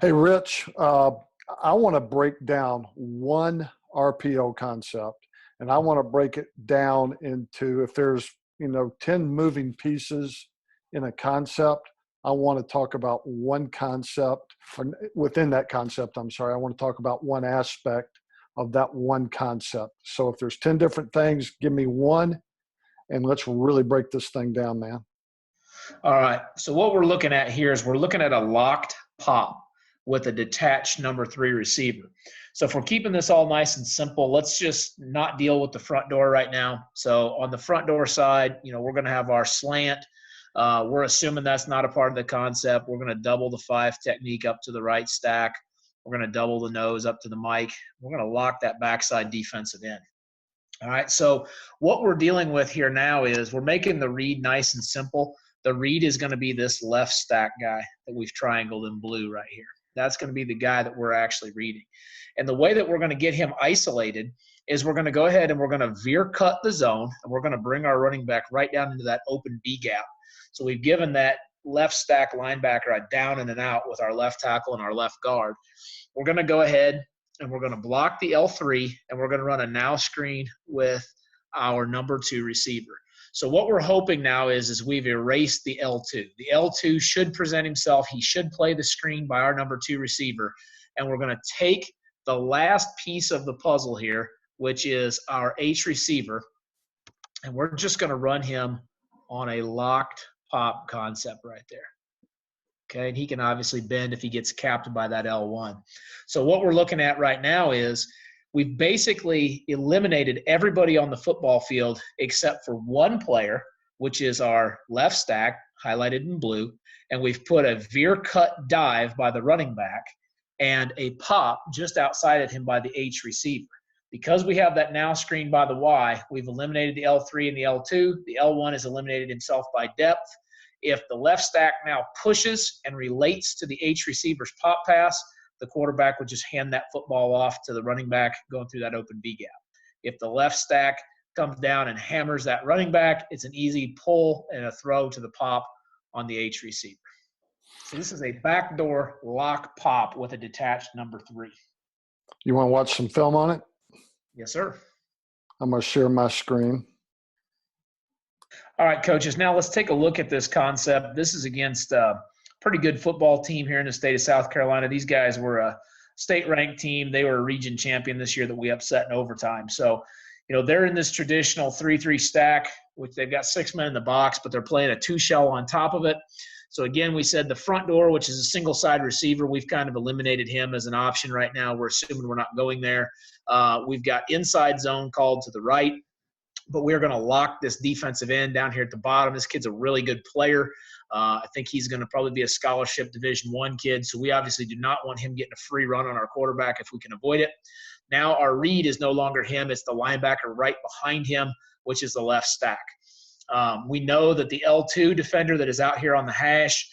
Hey, Rich, I want to break down one RPO concept, and I want to break it down into if there's, 10 moving pieces in a concept, I want to talk about one concept, or within that concept, I'm sorry, I want to talk about one aspect of that one concept. So if there's 10 different things, give me one, and let's really break this thing down, man. All right. So what we're looking at here is we're looking at a locked pop with a detached number 3 receiver. So if we're keeping this all nice and simple, let's just not deal with the front door right now. So on the front door side, we're going to have our slant. We're assuming that's not a part of the concept. We're going to double the 5 technique up to the right stack. We're going to double the nose up to the mic. We're going to lock that backside defensive end. All right. So what we're dealing with here now is we're making the read nice and simple. The read is going to be this left stack guy that we've triangled in blue right here. That's going to be the guy that we're actually reading. And the way that we're going to get him isolated is we're going to go ahead and we're going to veer cut the zone, and we're going to bring our running back right down into that open B gap. So we've given that left stack linebacker a down and an out with our left tackle and our left guard. We're going to go ahead and we're going to block the L3, and we're going to run a now screen with our number 2 receiver. So what we're hoping now is we've erased the L2. The L2 should present himself. He should play the screen by our number 2 receiver. And we're going to take the last piece of the puzzle here, which is our H receiver, and we're just going to run him on a locked pop concept right there. Okay, and he can obviously bend if he gets capped by that L1. So what we're looking at right now is we've basically eliminated everybody on the football field except for one player, which is our left stack, highlighted in blue, and we've put a veer cut dive by the running back and a pop just outside of him by the H receiver. Because we have that now screen by the Y, we've eliminated the L3 and the L2. The L1 is eliminated himself by depth. If the left stack now pushes and relates to the H receiver's pop pass, the quarterback would just hand that football off to the running back going through that open B gap. If the left stack comes down and hammers that running back, it's an easy pull and a throw to the pop on the H receiver. So this is a backdoor lock pop with a detached number 3. You want to watch some film on it? Yes, sir. I'm going to share my screen. All right, coaches, now let's take a look at this concept. This is against a pretty good football team here in the state of South Carolina. These guys were a state-ranked team. They were a region champion this year that we upset in overtime. So, they're in this traditional 3-3 stack, which they've got 6 men in the box, but they're playing a 2-shell on top of it. So, again, we said the front door, which is a single-side receiver, we've kind of eliminated him as an option right now. We're assuming we're not going there. We've got inside zone called to the right, but we're going to lock this defensive end down here at the bottom. This kid's a really good player. I think he's going to probably be a scholarship Division I kid, so we obviously do not want him getting a free run on our quarterback if we can avoid it. Now our read is no longer him. It's the linebacker right behind him, which is the left stack. We know that the L2 defender that is out here on the hash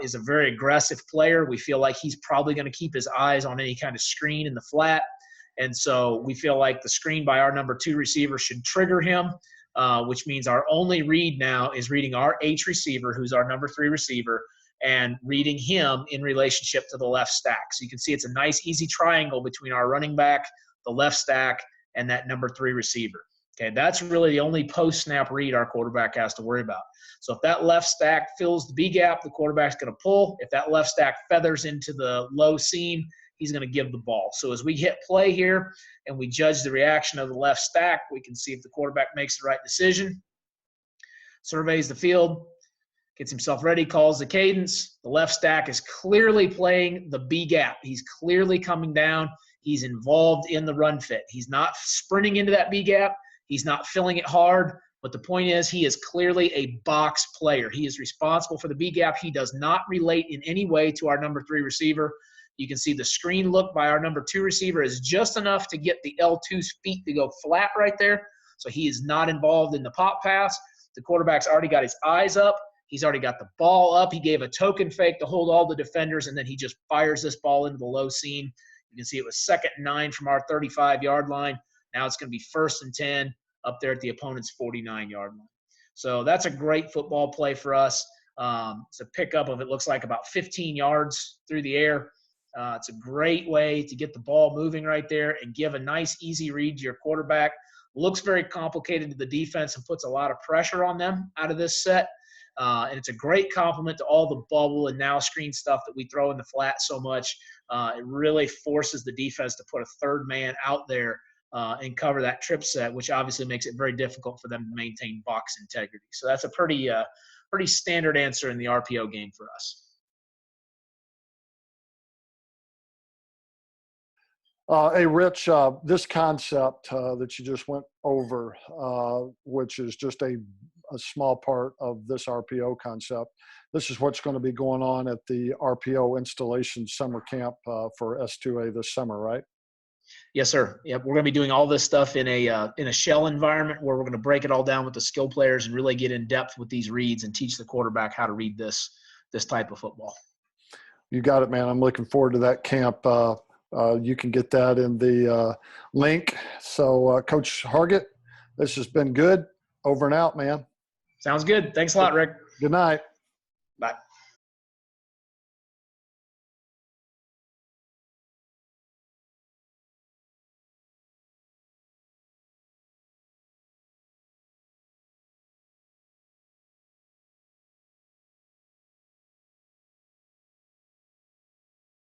is a very aggressive player. We feel like he's probably going to keep his eyes on any kind of screen in the flat. And so we feel like the screen by our number 2 receiver should trigger him, which means our only read now is reading our H receiver, who's our number 3 receiver, and reading him in relationship to the left stack. So you can see it's a nice, easy triangle between our running back, the left stack, and that number 3 receiver. Okay, that's really the only post-snap read our quarterback has to worry about. So if that left stack fills the B gap, the quarterback's going to pull. If that left stack feathers into the low seam, he's going to give the ball. So as we hit play here and we judge the reaction of the left stack, we can see if the quarterback makes the right decision, surveys the field, gets himself ready, calls the cadence. The left stack is clearly playing the B gap. He's clearly coming down. He's involved in the run fit. He's not sprinting into that B gap. He's not filling it hard. But the point is, he is clearly a box player. He is responsible for the B gap. He does not relate in any way to our number 3 receiver. You can see the screen look by our number 2 receiver is just enough to get the L2's feet to go flat right there. So he is not involved in the pop pass. The quarterback's already got his eyes up. He's already got the ball up. He gave a token fake to hold all the defenders, and then he just fires this ball into the low seam. You can see it was 2nd and 9 from our 35-yard line. Now it's going to be 1st and 10 up there at the opponent's 49-yard line. So that's a great football play for us. It's a pickup of, it looks like, about 15 yards through the air. It's a great way to get the ball moving right there and give a nice, easy read to your quarterback. Looks very complicated to the defense and puts a lot of pressure on them out of this set. And it's a great complement to all the bubble and now screen stuff that we throw in the flat so much. It really forces the defense to put a third man out there and cover that trip set, which obviously makes it very difficult for them to maintain box integrity. So that's a pretty standard answer in the RPO game for us. Hey, Rich, this concept that you just went over, which is just a small part of this RPO concept, this is what's going to be going on at the RPO Installation Summer Camp for S2A this summer, right? Yes, sir. Yep, we're going to be doing all this stuff in a shell environment where we're going to break it all down with the skill players and really get in depth with these reads and teach the quarterback how to read this type of football. You got it, man. I'm looking forward to that camp. You can get that in the link. So, Coach Hargitt, this has been good. Over and out, man. Sounds good. Thanks a lot, Rick. Good night. Bye.